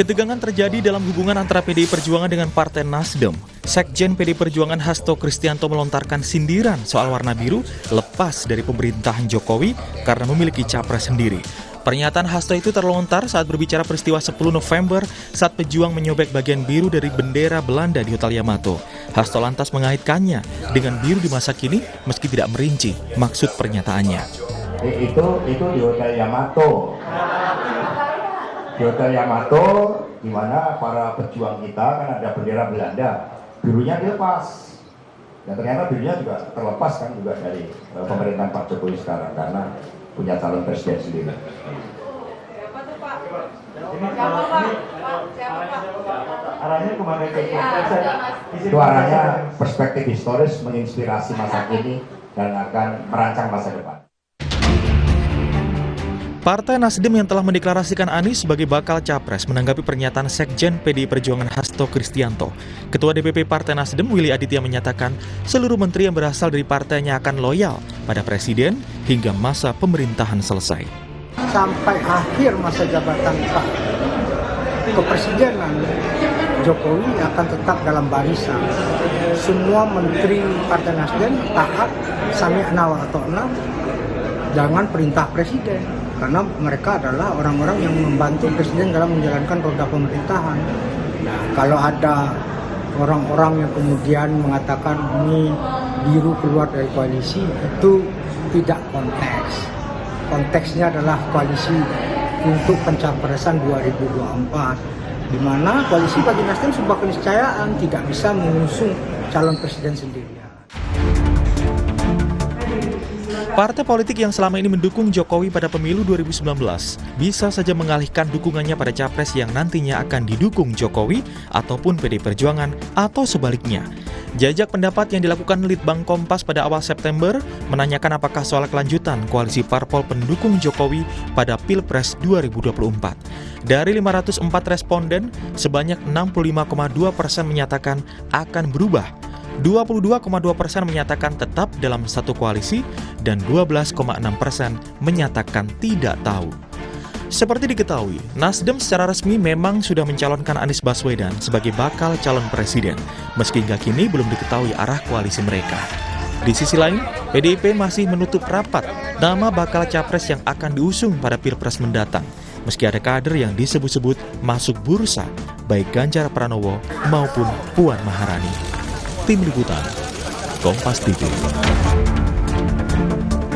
Ketegangan terjadi dalam hubungan antara PDI Perjuangan dengan Partai Nasdem. Sekjen PDI Perjuangan Hasto Kristianto melontarkan sindiran soal warna biru lepas dari pemerintahan Jokowi karena memiliki capres sendiri. Pernyataan Hasto itu terlontar saat berbicara peristiwa 10 November saat pejuang menyobek bagian biru dari bendera Belanda di Hotel Yamato. Hasto lantas mengaitkannya dengan biru di masa kini meski tidak merinci maksud pernyataannya. Itu di Hotel Yamato. Di Hotel Yamato, di mana para pejuang kita kan ada bendera Belanda, birunya dilepas. Dan ternyata birunya juga terlepas kan juga dari pemerintahan Pak Jokowi sekarang karena punya calon presiden sendiri. Siapa tuh Pak? Siapa Pak? Siapa Pak? Arahnya kemana ke? Itu arahnya perspektif historis menginspirasi masa kini dan akan merancang masa depan. Partai Nasdem yang telah mendeklarasikan Anies sebagai bakal capres menanggapi pernyataan Sekjen PDI Perjuangan Hasto Kristianto. Ketua DPP Partai Nasdem Willy Aditya menyatakan seluruh menteri yang berasal dari partainya akan loyal pada presiden hingga masa pemerintahan selesai. Sampai akhir masa jabatan Pak kepresidenan, Jokowi akan tetap dalam barisan. Semua menteri Partai Nasdem taat sami'na wa ata'na dengan perintah presiden. Karena mereka adalah orang-orang yang membantu presiden dalam menjalankan roda pemerintahan. Nah, kalau ada orang-orang yang kemudian mengatakan ini biru keluar dari koalisi, itu tidak konteks. Konteksnya adalah koalisi untuk pencapresan 2024, di mana koalisi bagi Nasdem sebuah keniscayaan tidak bisa mengusung calon presiden sendirian. Partai politik yang selama ini mendukung Jokowi pada pemilu 2019 bisa saja mengalihkan dukungannya pada capres yang nantinya akan didukung Jokowi ataupun PDI Perjuangan atau sebaliknya. Jajak pendapat yang dilakukan Litbang Kompas pada awal September menanyakan apakah soal kelanjutan koalisi parpol pendukung Jokowi pada Pilpres 2024. Dari 504 responden, sebanyak 65,2% menyatakan akan berubah. 22,2% menyatakan tetap dalam satu koalisi dan 12,6% menyatakan tidak tahu. Seperti diketahui, Nasdem secara resmi memang sudah mencalonkan Anies Baswedan sebagai bakal calon presiden, meski hingga kini belum diketahui arah koalisi mereka. Di sisi lain, PDIP masih menutup rapat nama bakal capres yang akan diusung pada Pilpres mendatang, meski ada kader yang disebut-sebut masuk bursa, baik Ganjar Pranowo maupun Puan Maharani. Tim Liputan, Kompas TV.